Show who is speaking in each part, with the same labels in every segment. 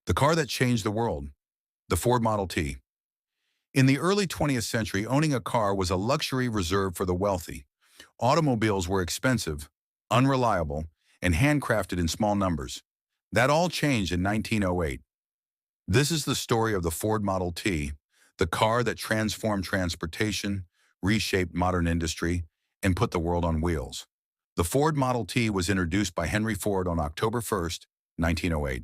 Speaker 1: The car that changed the world, the Ford Model T. In the early 20th century, owning a car was a luxury reserved for the wealthy. Automobiles were expensive, unreliable, and handcrafted in small numbers. That all changed in 1908. This is the story of the Ford Model T, the car that transformed transportation, reshaped modern industry, and put the world on wheels. The Ford Model T was introduced by Henry Ford on October 1st, 1908.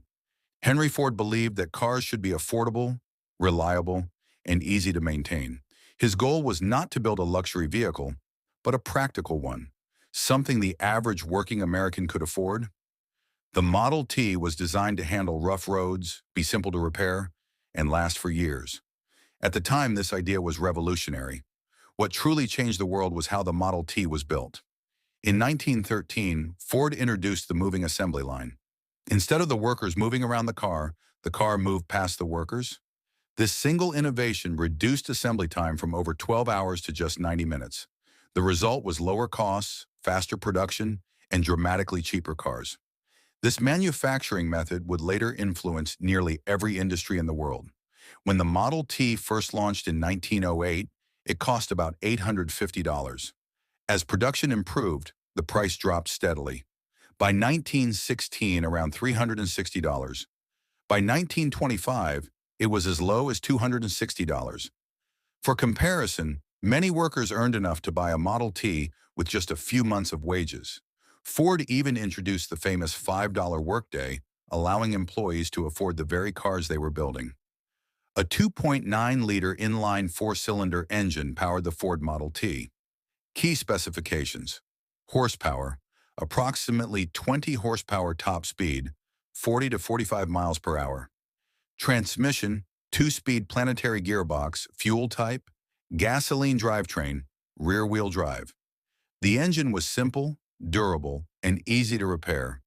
Speaker 1: Henry Ford believed that cars should be affordable, reliable, and easy to maintain. His goal was not to build a luxury vehicle, but a practical one, something the average working American could afford. The Model T was designed to handle rough roads, be simple to repair, and last for years. At the time, this idea was revolutionary. What truly changed the world was how the Model T was built. In 1913, Ford introduced the moving assembly line. Instead of the workers moving around the car moved past the workers. This single innovation reduced assembly time from over 12 hours to just 90 minutes. The result was lower costs, faster production, and dramatically cheaper cars. This manufacturing method would later influence nearly every industry in the world. When the Model T first launched in 1908, it cost about $850. As production improved, the price dropped steadily. By 1916, around $360. By 1925, it was as low as $260. For comparison, many workers earned enough to buy a Model T with just a few months of wages. Ford even introduced the famous $5 workday, allowing employees to afford the very cars they were building. A 2.9-liter inline four-cylinder engine powered the Ford Model T. Key specifications: horsepower, approximately 20 horsepower top speed, 40 to 45 miles per hour. Transmission, two-speed planetary gearbox, fuel type, gasoline drivetrain, rear-wheel drive. The engine was simple, durable, and easy to repair.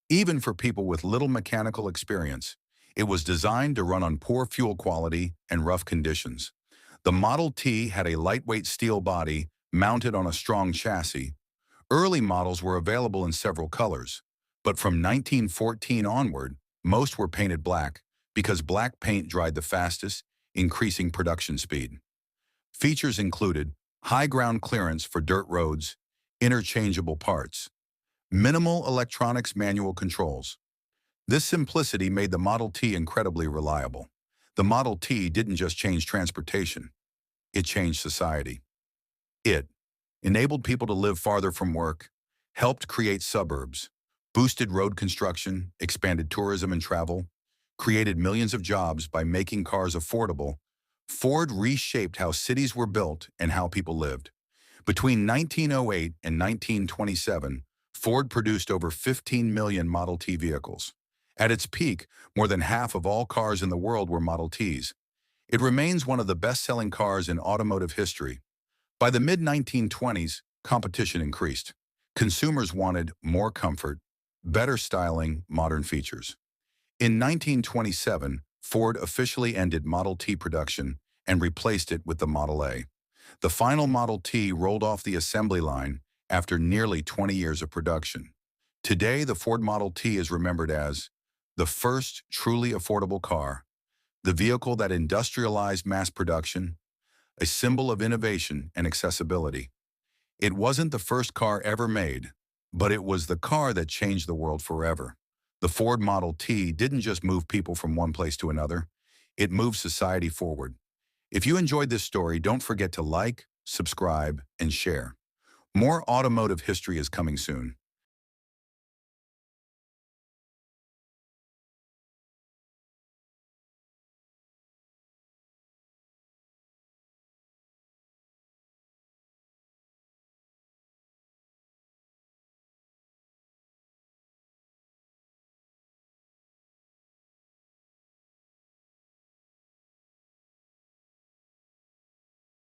Speaker 1: Even for people with little mechanical experience, it was designed to run on poor fuel quality and rough conditions. The Model T had a lightweight steel body mounted on a strong chassis. Early models were available in several colors, but from 1914 onward, most were painted black because black paint dried the fastest, increasing production speed. Features included high ground clearance for dirt roads, interchangeable parts, minimal electronics manual controls. This simplicity made the Model T incredibly reliable. The Model T didn't just change transportation, it changed society. It enabled people to live farther from work, helped create suburbs, boosted road construction, expanded tourism and travel, created millions of jobs by making cars affordable. Ford reshaped how cities were built and how people lived. Between 1908 and 1927, Ford produced over 15 million Model T vehicles. At its peak, more than half of all cars in the world were Model Ts. It remains one of the best-selling cars in automotive history. By the mid-1920s, competition increased. Consumers wanted more comfort, better styling, modern features. In 1927, Ford officially ended Model T production and replaced it with the Model A. The final Model T rolled off the assembly line after nearly 20 years of production. Today, the Ford Model T is remembered as the first truly affordable car, the vehicle that industrialized mass production, a symbol of innovation and accessibility. It wasn't the first car ever made, but it was the car that changed the world forever. The Ford Model T didn't just move people from one place to another, it moved society forward. If you enjoyed this story, don't forget to like, subscribe, and share. More automotive history is coming soon.